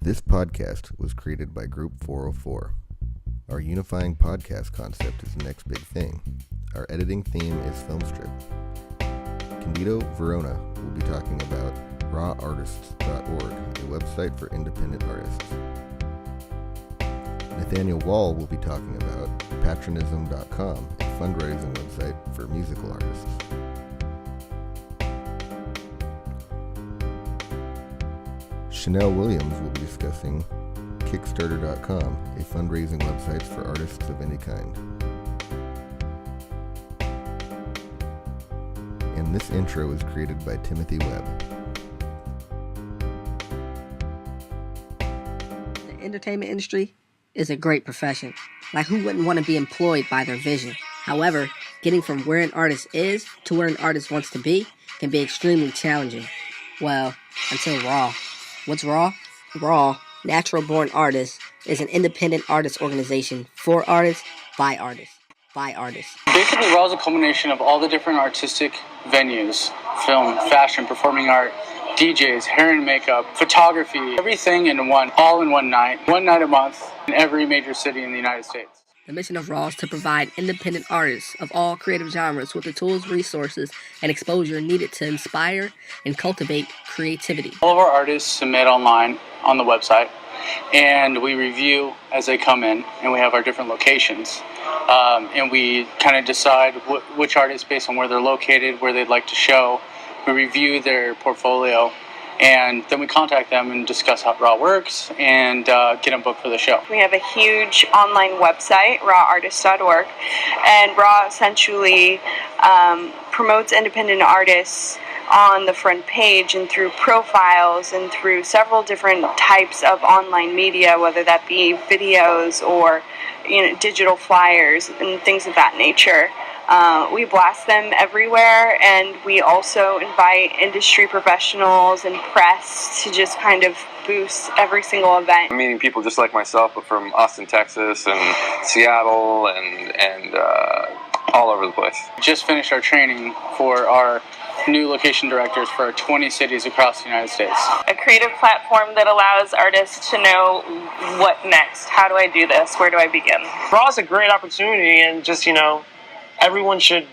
This podcast was created by Group 404. Our unifying podcast concept is the next big thing. Our editing theme is Filmstrip. Candido Verona will be talking about rawartists.org, a website for independent artists. Nathaniel Wall will be talking about patronism.com, a fundraising website for musical artists. Chanel Williams will be discussing Kickstarter.com, a fundraising website for artists of any kind. And this intro was created by Timothy Webb. The entertainment industry is a great profession. Like, who wouldn't want to be employed by their vision? However, getting from where an artist is to where an artist wants to be can be extremely challenging. Well, until Raw. What's Raw? Raw, Natural Born Artists, is an independent artist organization for artists, by artists, by artists. Basically, Raw is a culmination of all the different artistic venues: film, fashion, performing art, DJs, hair and makeup, photography, everything all in one night a month, in every major city in the United States. The mission of Raw is to provide independent artists of all creative genres with the tools, resources, and exposure needed to inspire and cultivate creativity. All of our artists submit online on the website, and we review as they come in, and we have our different locations. And we kind of decide which artists, based on where they're located, where they'd like to show. We review their portfolio, and then we contact them and discuss how Raw works and get them booked for the show. We have a huge online website, rawartists.org, and Raw essentially promotes independent artists on the front page and through profiles and through several different types of online media, whether that be videos or digital flyers and things of that nature. We blast them everywhere, and we also invite industry professionals and press to just kind of boost every single event. I'm meeting people just like myself, but from Austin, Texas, and Seattle, and all over the place. Just finished our training for our new location directors for 20 cities across the United States. A creative platform that allows artists to know what next. How do I do this? Where do I begin? Raw is a great opportunity, and just, everyone should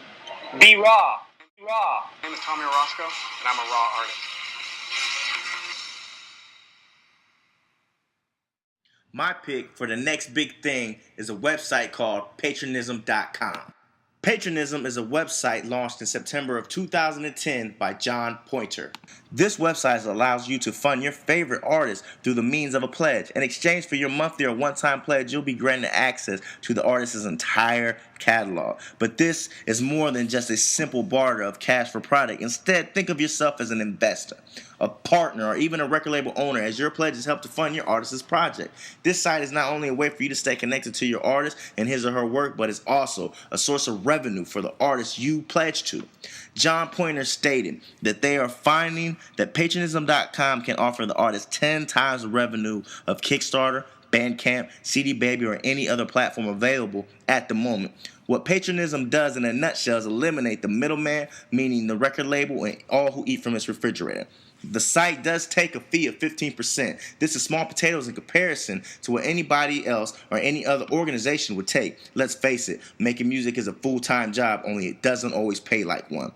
be raw. Raw. My name is Tommy Orozco, and I'm a Raw artist. My pick for the next big thing is a website called patronism.com. Patronism is a website launched in September of 2010 by John Pointer. This website allows you to fund your favorite artists through the means of a pledge. In exchange for your monthly or one-time pledge, you'll be granted access to the artist's entire catalog. But this is more than just a simple barter of cash for product. Instead, think of yourself as an investor, a partner, or even a record label owner, as your pledges help to fund your artist's project. This site is not only a way for you to stay connected to your artist and his or her work, but it's also a source of revenue for the artists you pledge to. John Pointer stated that they are finding that patronism.com can offer the artist 10 times the revenue of Kickstarter, Bandcamp, CD Baby, or any other platform available at the moment. What Patronism does in a nutshell is eliminate the middleman, meaning the record label and all who eat from its refrigerator. The site does take a fee of 15%. This is small potatoes in comparison to what anybody else or any other organization would take. Let's face it, making music is a full-time job, only it doesn't always pay like one.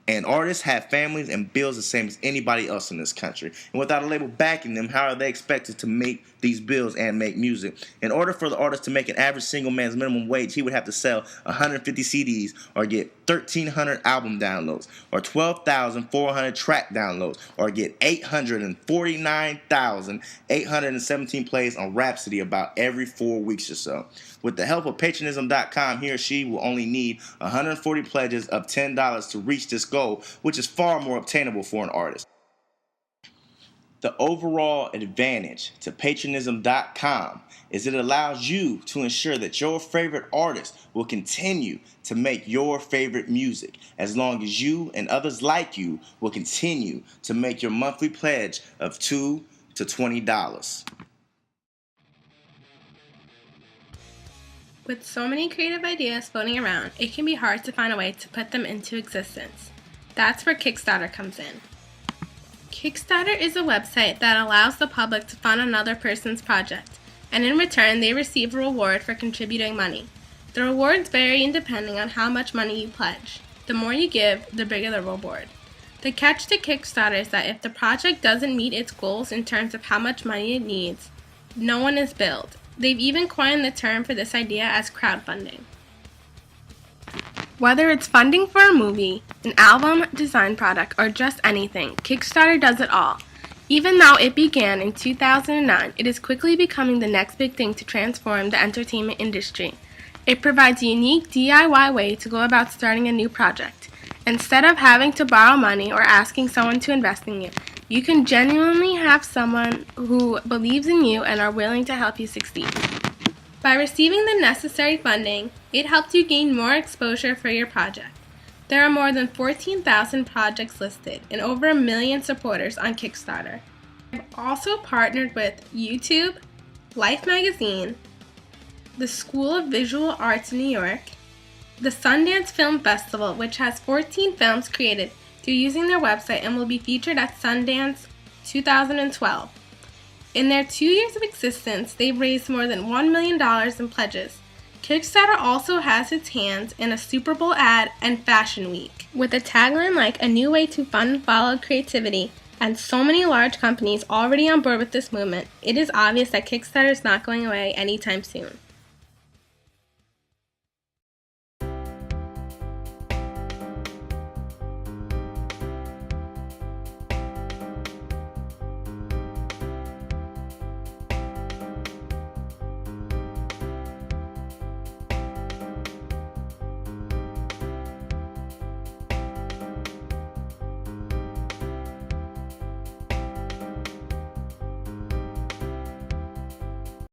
And artists have families and bills the same as anybody else in this country. And without a label backing them, how are they expected to make these bills and make music? In order for the artist to make an average single man's minimum wage, he would have to sell 150 CDs or get 1,300 album downloads or 12,400 track downloads or get 849,817 plays on Rhapsody about every 4 weeks or so. With the help of patronism.com, he or she will only need 140 pledges of $10 to reach this goal, which is far more obtainable for an artist. The overall advantage to patronism.com is it allows you to ensure that your favorite artist will continue to make your favorite music as long as you and others like you will continue to make your monthly pledge of $2 to $20. With so many creative ideas floating around, it can be hard to find a way to put them into existence. That's where Kickstarter comes in. Kickstarter is a website that allows the public to fund another person's project, and in return they receive a reward for contributing money. The rewards vary depending on how much money you pledge. The more you give, the bigger the reward. The catch to Kickstarter is that if the project doesn't meet its goals in terms of how much money it needs, no one is billed. They've even coined the term for this idea as crowdfunding. Whether it's funding for a movie, an album, design product, or just anything, Kickstarter does it all. Even though it began in 2009, it is quickly becoming the next big thing to transform the entertainment industry. It provides a unique DIY way to go about starting a new project. Instead of having to borrow money or asking someone to invest in you, you can genuinely have someone who believes in you and are willing to help you succeed. By receiving the necessary funding, it helps you gain more exposure for your project. There are more than 14,000 projects listed and over 1 million supporters on Kickstarter. I've also partnered with YouTube, Life Magazine, the School of Visual Arts in New York, the Sundance Film Festival, which has 14 films created through using their website and will be featured at Sundance 2012. In their 2 years of existence, they've raised more than $1 million in pledges. Kickstarter also has its hands in a Super Bowl ad and Fashion Week. With a tagline like "A new way to fund and follow creativity," and so many large companies already on board with this movement, it is obvious that Kickstarter is not going away anytime soon.